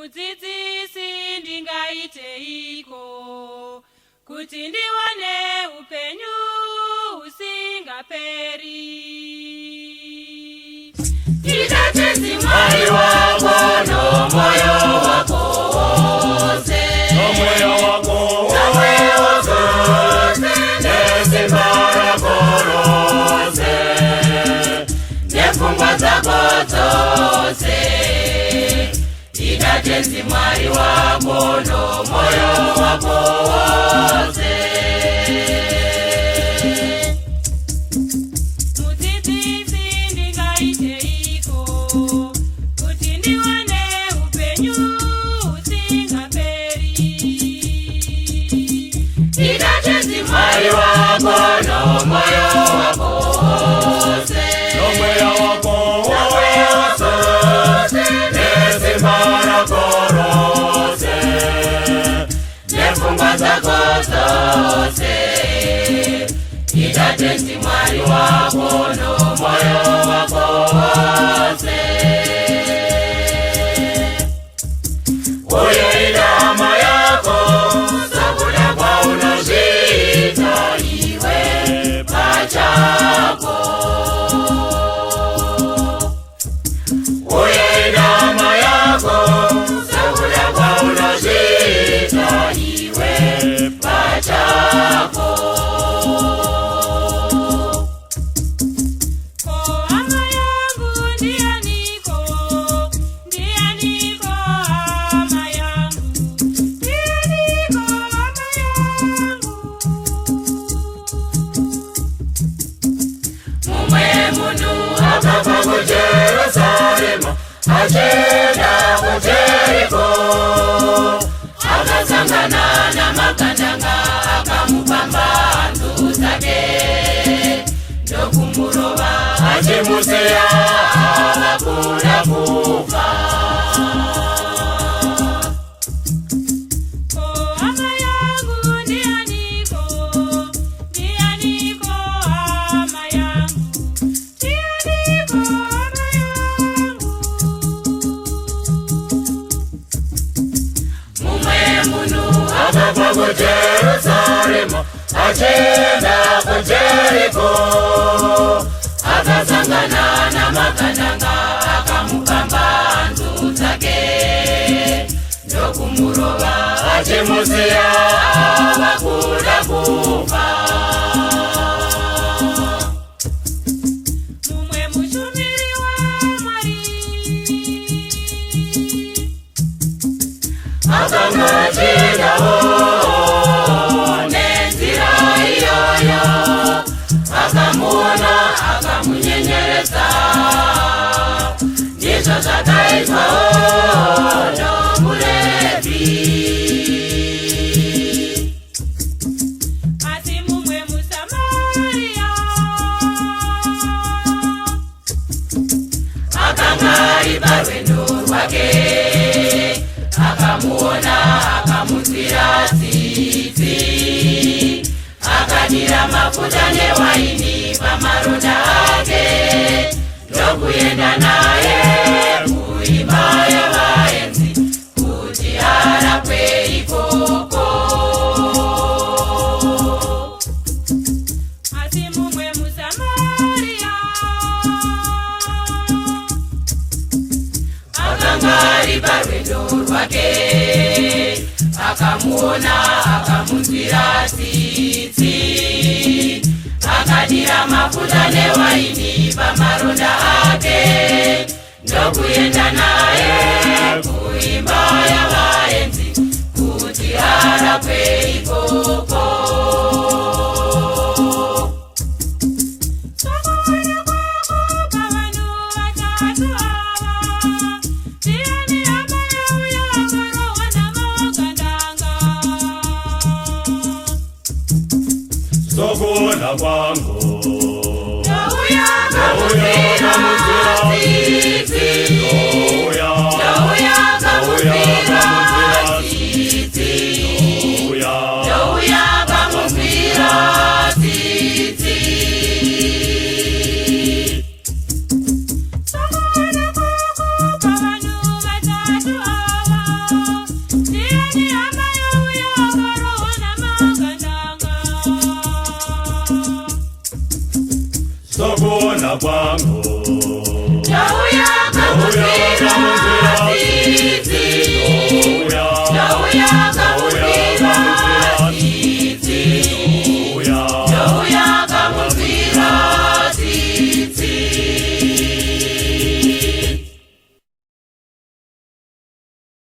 Mudzidzisi ndingaiteiko kuti ndiwane upenyu usingaperi? Itatezi Mwari wako nomoyo wako wose, nomoyo wako wose, nesimba rako rose, nefungwa zako zose. Itatezi Mwari wako nomoyo wako wose. Mudzidzisi ndingaiteiko kuti ndiwane upenyu usingaperi? Itatezi Mwari wako nomoyo wako wose, nomoyo wako wose, nesimba rako rose, nefungwa zako zose. Itatezi Mwari wako nomoyo wako wose. uyo inama yako Sabula kwa unozita iwe pachako. uyo inama yako Sabula kwa unozita iwe pachako. Ama yangu ndianiko, ndianiko ama yangu, ndianiko ama yangu. Mumwe munhu akabva ku Jerusalema achenda ku Jeriko, akasangana namakandanga akamupamba hanzu dzake ndokumurova achimusiya akakuda kufa. Ko hama yangu ndianiko, ndianiko hama yangu, ndianiko hama yangu. Mumwe munhu akabva ku Jerusalema achenda ku Jeriko, akasangana namakandanga akamupamba hanzu dzake ndokumurova achimusiya akakuda kufa. Mumwe mushumiri waMwari akamachirawo nenzira iyoyo, akamuona akamunyenyeredza. Ndizvo zvakaitwawo nomuRevhi. Asi mumwe muSamaria akanga ari parwendo rwake, akamuona akamunzwira tsitsi, akadira mafuta newaini pamaronda ake ndokuenda naye kuimba yavaenzi kuti arapwe ikoko. Asi mumwe muSamaria akanga ari parwendo rwake, akamuona akamunzwira tsitsi, akadira mafuta newaini pamaronda ake ndokuenda naye kuimba yavaenzi kuti arapwe ikoko. Sokuuya kwako pavanhu vatatu ava, ndiani hama yauya akarohwa namakandanga? sokuona kwangu Ndouya akamunzwira tsitsi, ndouya akamunzwira tsitsi, ndouya akamunzwira tsitsi. Sokuona kwako pavanhu vatatu ava, sokuona kwangu Jauya kamusia